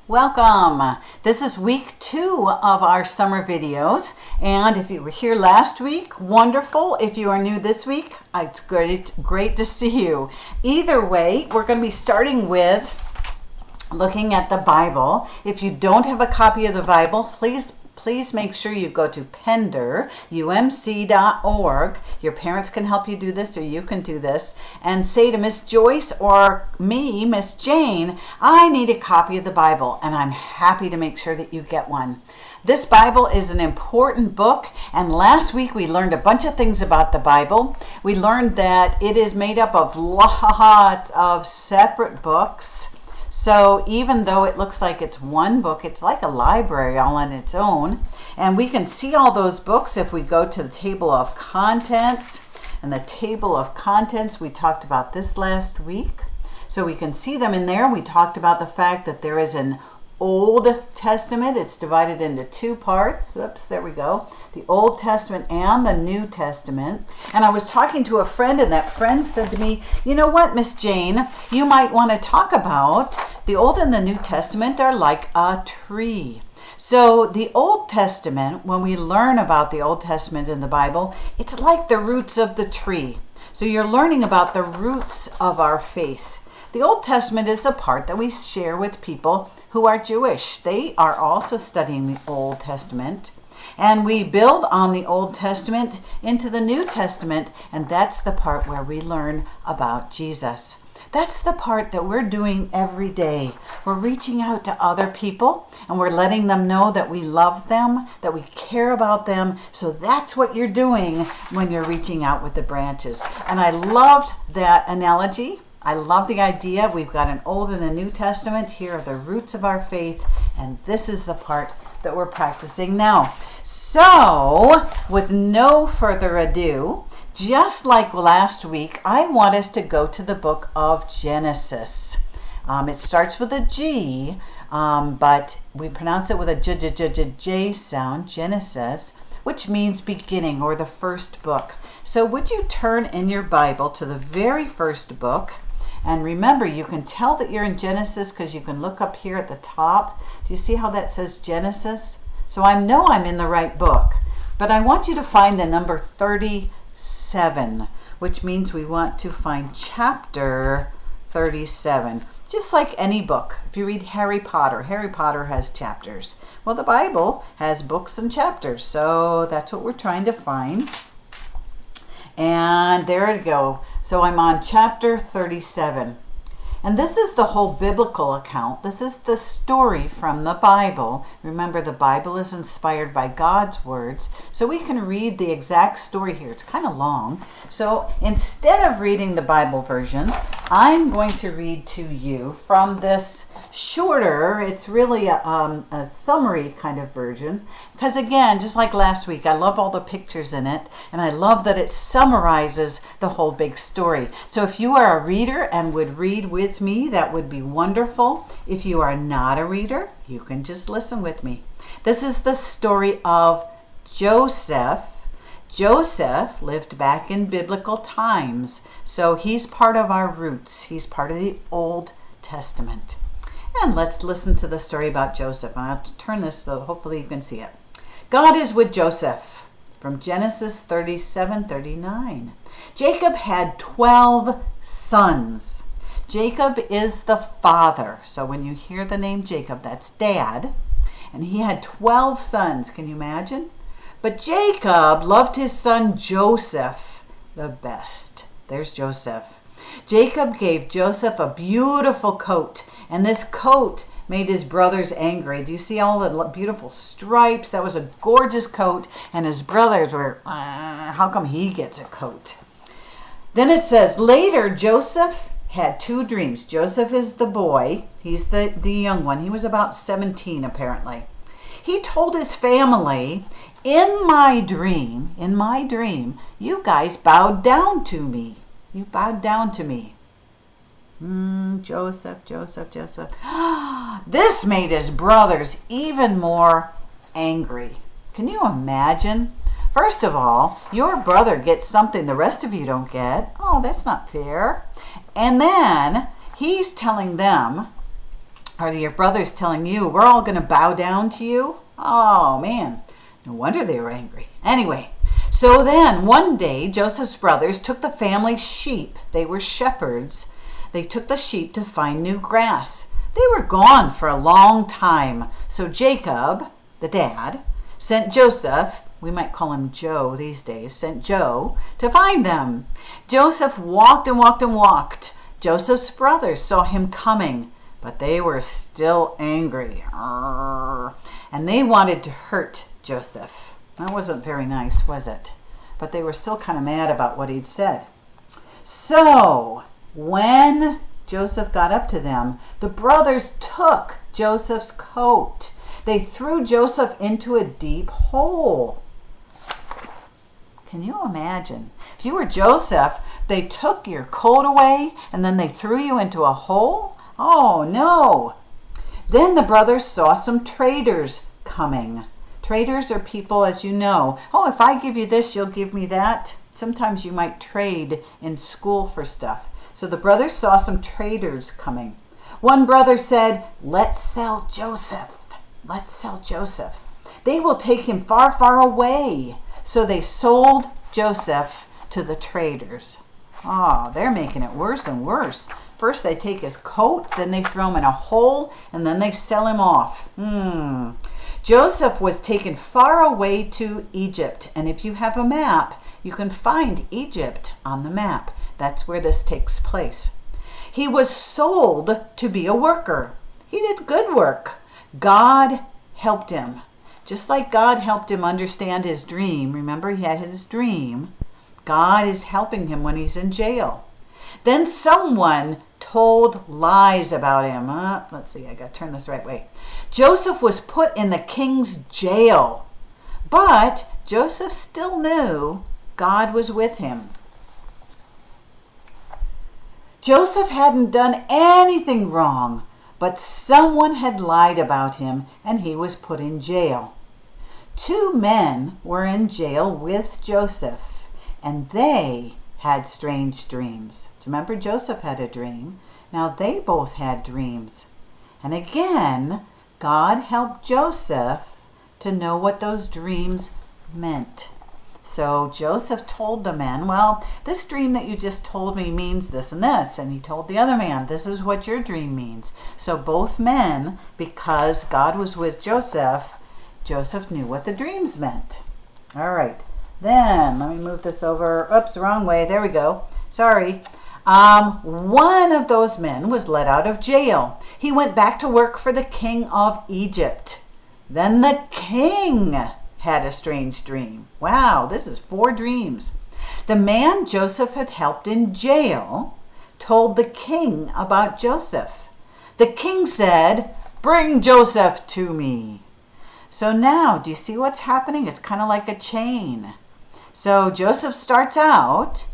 Welcome. This is week 2 of our summer videos. And if you were here last week, wonderful. If you are new this week, it's great to see you. Either way, we're going to be starting with looking at the Bible. If you don't have a copy of the Bible, please make sure you go to Pender, umc.org. Your parents can help you do this, or you can do this, and say to Miss Joyce or me, Miss Jane, I need a copy of the Bible, and I'm happy to make sure that you get one. This Bible is an important book, and last week we learned a bunch of things about the Bible. We learned that it is made up of lots of separate books. So even though it looks like it's one book, it's like a library all on its own. And we can see all those books if we go to the table of contents. And the table of contents, we talked about this last week. So we can see them in there. We talked about the fact that there is an Old Testament. It's divided into 2 parts. Oops, there we go. The Old Testament and the New Testament. And I was talking to a friend, and that friend said to me, you know what, Miss Jane, you might want to talk about the Old and the New Testament are like a tree. So the Old Testament, when we learn about the Old Testament in the Bible, it's like the roots of the tree. So you're learning about the roots of our faith. The Old Testament is a part that we share with people who are Jewish. They are also studying the Old Testament. And we build on the Old Testament into the New Testament, and that's the part where we learn about Jesus. That's the part that we're doing every day. We're reaching out to other people, and we're letting them know that we love them, that we care about them. So that's what you're doing when you're reaching out with the branches. And I loved that analogy. I love the idea. We've got an Old and a New Testament. Here are the roots of our faith, and this is the part that we're practicing now. So, with no further ado, just like last week, I want us to go to the book of Genesis. It starts with a G, but we pronounce it with a J sound, Genesis, which means beginning or the first book. So would you turn in your Bible to the very first book? And remember, you can tell that you're in Genesis because you can look up here at the top. Do you see how that says Genesis? So I know I'm in the right book, but I want you to find the number 37, which means we want to find chapter 37. Just like any book. If you read Harry Potter has chapters. Well, the Bible has books and chapters, so that's what we're trying to find. And there we go. So I'm on chapter 37. And this is the whole biblical account. This is the story from the Bible. Remember, the Bible is inspired by God's words. So we can read the exact story here. It's kind of long. So instead of reading the Bible version, I'm going to read to you from this shorter, it's really a summary kind of version. Because again, just like last week, I love all the pictures in it, and I love that it summarizes the whole big story. So if you are a reader and would read with me, that would be wonderful. If you are not a reader, you can just listen with me. This is the story of Joseph. Joseph lived back in biblical times, so he's part of our roots. He's part of the Old Testament. And let's listen to the story about Joseph. I have to turn this so hopefully you can see it. God is with Joseph, from Genesis 37:39. Jacob had 12 sons. Jacob is the father. So when you hear the name Jacob, that's dad. And he had 12 sons. Can you imagine? But Jacob loved his son Joseph the best. There's Joseph. Jacob gave Joseph a beautiful coat, and this coat made his brothers angry. Do you see all the beautiful stripes? That was a gorgeous coat, and his brothers were, how come he gets a coat? Then it says, later Joseph had 2 dreams. Joseph is the boy. He's the young one. He was about 17 apparently. He told his family, in my dream, you guys bowed down to me. You bowed down to me. Joseph. This made his brothers even more angry. Can you imagine? First of all, your brother gets something the rest of you don't get. Oh, that's not fair. And then he's telling them Are your brothers telling you, we're all going to bow down to you? Oh, man. No wonder they were angry. Anyway, so then one day, Joseph's brothers took the family sheep. They were shepherds. They took the sheep to find new grass. They were gone for a long time. So Jacob, the dad, sent Joseph, we might call him Joe these days, sent Joe to find them. Joseph walked and walked and walked. Joseph's brothers saw him coming, but they were still angry. And they wanted to hurt Joseph. That wasn't very nice, was it? But they were still kind of mad about what he'd said. So when Joseph got up to them, the brothers took Joseph's coat. They threw Joseph into a deep hole. Can you imagine? If you were Joseph, they took your coat away and then they threw you into a hole? Oh no! Then the brothers saw some traders coming. Traders are people, as you know, oh, if I give you this, you'll give me that. Sometimes you might trade in school for stuff. So the brothers saw some traders coming. One brother said, let's sell Joseph. Let's sell Joseph. They will take him far, far away. So they sold Joseph to the traders. Oh, they're making it worse and worse. First they take his coat, then they throw him in a hole, and then they sell him off. Joseph was taken far away to Egypt. And if you have a map, you can find Egypt on the map. That's where this takes place. He was sold to be a worker. He did good work. God helped him. Just like God helped him understand his dream. Remember, he had his dream. God is helping him when he's in jail. Then someone told lies about him. Let's see, I got to turn this the right way. Joseph was put in the king's jail. But Joseph still knew God was with him. Joseph hadn't done anything wrong, but someone had lied about him and he was put in jail. 2 men were in jail with Joseph, and they had strange dreams. Do you remember Joseph had a dream? Now they both had dreams. And again, God helped Joseph to know what those dreams meant. So Joseph told the men, well, this dream that you just told me means this and this. And he told the other man, this is what your dream means. So both men, because God was with Joseph, Joseph knew what the dreams meant. All right. Then, let me move this over. Oops, wrong way. There we go. Sorry. One of those men was let out of jail. He went back to work for the king of Egypt. Then the king had a strange dream. Wow, this is 4 dreams. The man Joseph had helped in jail told the king about Joseph. The king said, bring Joseph to me. So now, do you see what's happening? It's kind of like a chain. So Joseph starts out,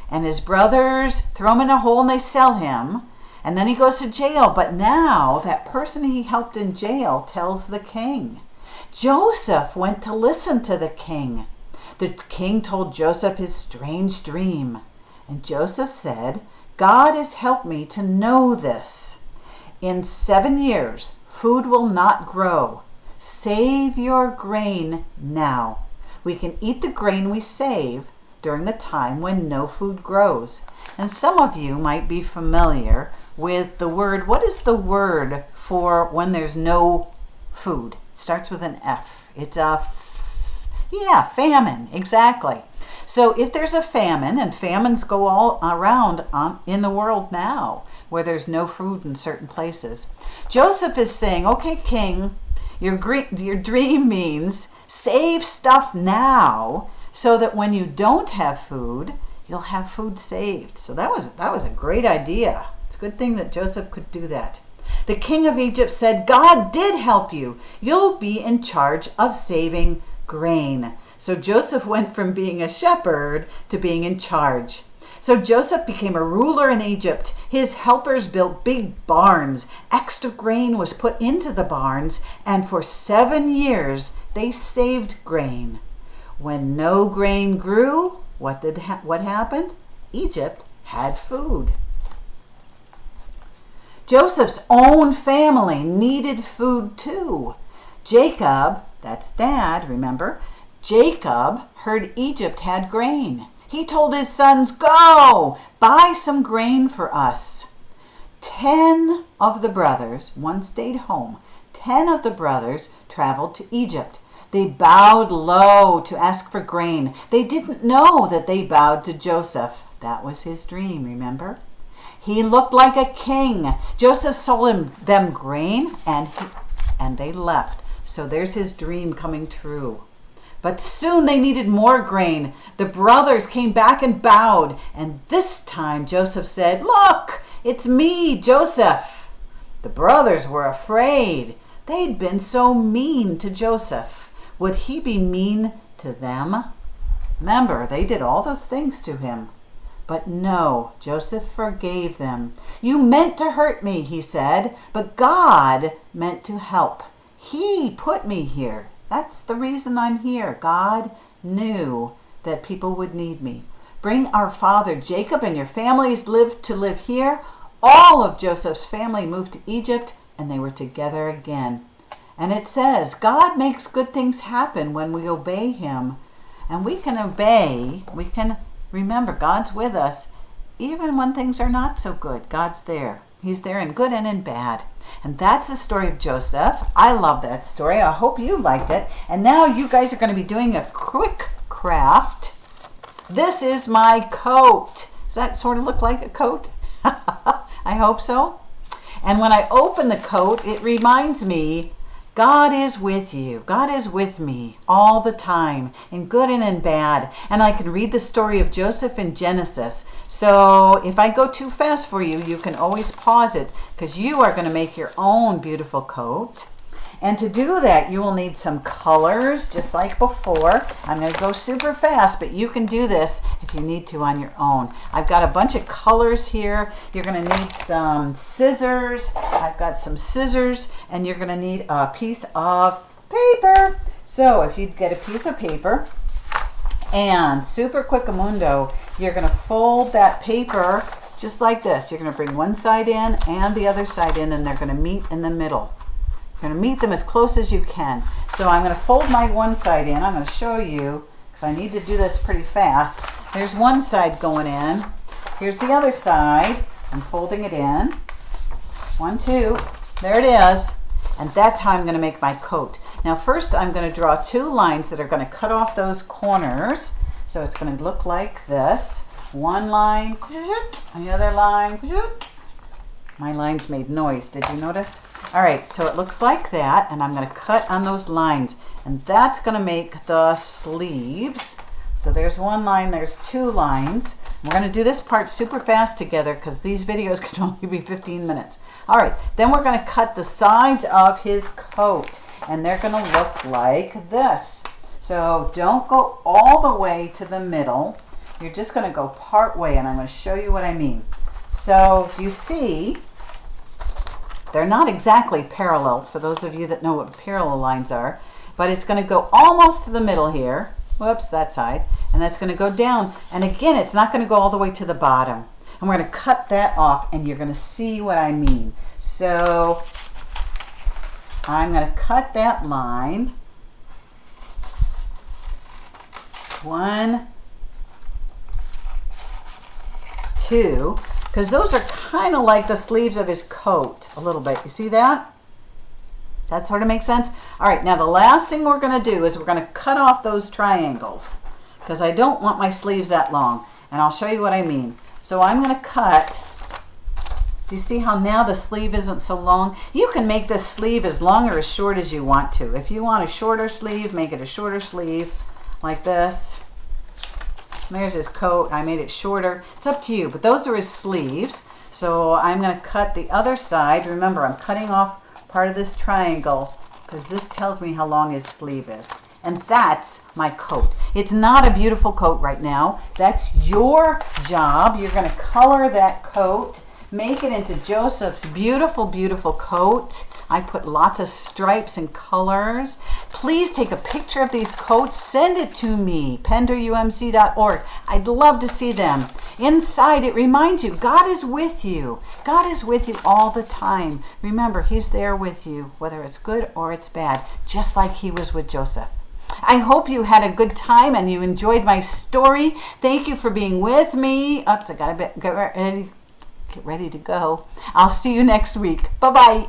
and his brothers throw him in a hole and they sell him. And then he goes to jail. But now that person he helped in jail tells the king. Joseph went to listen to the king. The king told Joseph his strange dream. And Joseph said, God has helped me to know this. In 7 years, food will not grow. Save your grain now. We can eat the grain we save during the time when no food grows. And some of you might be familiar with the word. What is the word for when there's no food? It starts with an F. It's famine. Exactly. So if there's a famine, and famines go all around in the world now, where there's no food in certain places, Joseph is saying, okay, king, your dream means save stuff now so that when you don't have food, you'll have food saved. So that was a great idea. It's a good thing that Joseph could do that. The king of Egypt said, God did help you. You'll be in charge of saving grain. So Joseph went from being a shepherd to being in charge. So Joseph became a ruler in Egypt. His helpers built big barns. Extra grain was put into the barns, and for 7 years they saved grain. When no grain grew, what happened? Egypt had food. Joseph's own family needed food too. Jacob, that's Dad, remember? Jacob heard Egypt had grain. He told his sons, "Go, buy some grain for us." 10 of the brothers, one stayed home. 10 of the brothers traveled to Egypt. They bowed low to ask for grain. They didn't know that they bowed to Joseph. That was his dream, remember? He looked like a king. Joseph sold them grain and they left. So there's his dream coming true. But soon they needed more grain. The brothers came back and bowed. And this time Joseph said, "Look, it's me, Joseph." The brothers were afraid. They'd been so mean to Joseph. Would he be mean to them? Remember, they did all those things to him. But no, Joseph forgave them. "You meant to hurt me," he said, "but God meant to help. He put me here. That's the reason I'm here. God knew that people would need me. Bring our father Jacob and your families to live here." All of Joseph's family moved to Egypt and they were together again. And it says, God makes good things happen when we obey him. And we can obey, we can remember God's with us. Even when things are not so good, God's there. He's there in good and in bad. And that's the story of Joseph. I love that story. I hope you liked it. And now you guys are going to be doing a quick craft. This is my coat. Does that sort of look like a coat? I hope so. And when I open the coat, it reminds me, God is with you. God is with me all the time, in good and in bad. And I can read the story of Joseph in Genesis. So if I go too fast for you, you can always pause it because you are going to make your own beautiful coat. And to do that, you will need some colors, just like before. I'm going to go super fast, but you can do this if you need to on your own. I've got a bunch of colors here. You're going to need some scissors. I've got some scissors, and you're going to need a piece of paper. So if you get a piece of paper, and super quick-a-mundo, you're going to fold that paper just like this. You're going to bring one side in and the other side in, and they're going to meet in the middle. You're going to meet them as close as you can. So I'm going to fold my one side in. I'm going to show you because I need to do this pretty fast. There's one side going in. Here's the other side. I'm folding it in. 1, 2. There it is. And that's how I'm going to make my coat. Now first I'm going to draw 2 lines that are going to cut off those corners. So it's going to look like this. One line, and the other line. My lines made noise, did you notice? All right, so it looks like that, and I'm going to cut on those lines, and that's going to make the sleeves. So there's one line, there's 2 lines. We're going to do this part super fast together because these videos can only be 15 minutes. All right, then we're going to cut the sides of his coat, and they're going to look like this. So don't go all the way to the middle. You're just going to go part way, and I'm going to show you what I mean. So do you see, they're not exactly parallel for those of you that know what parallel lines are, but it's going to go almost to the middle here. Whoops, that side. And that's going to go down. And again, it's not going to go all the way to the bottom. And we're going to cut that off, and you're going to see what I mean. So I'm going to cut that line. 1, 2. Because those are kind of like the sleeves of his coat a little bit. You see that? That sort of makes sense? All right, now the last thing we're going to do is we're going to cut off those triangles because I don't want my sleeves that long. And I'll show you what I mean. So I'm going to cut. Do you see how now the sleeve isn't so long? You can make this sleeve as long or as short as you want to. If you want a shorter sleeve, make it a shorter sleeve like this. There's his coat. I made it shorter. It's up to you, but those are his sleeves. So I'm going to cut the other side. Remember, I'm cutting off part of this triangle because this tells me how long his sleeve is. And that's my coat. It's not a beautiful coat right now. That's your job. You're going to color that coat. make it into Joseph's beautiful, beautiful coat. I put lots of stripes and colors. Please take a picture of these coats. Send it to me, penderumc.org. I'd love to see them. Inside, it reminds you, God is with you. God is with you all the time. Remember, He's there with you, whether it's good or it's bad, just like He was with Joseph. I hope you had a good time and you enjoyed my story. Thank you for being with me. Oops, I gotta get ready to go. I'll see you next week. Bye-bye.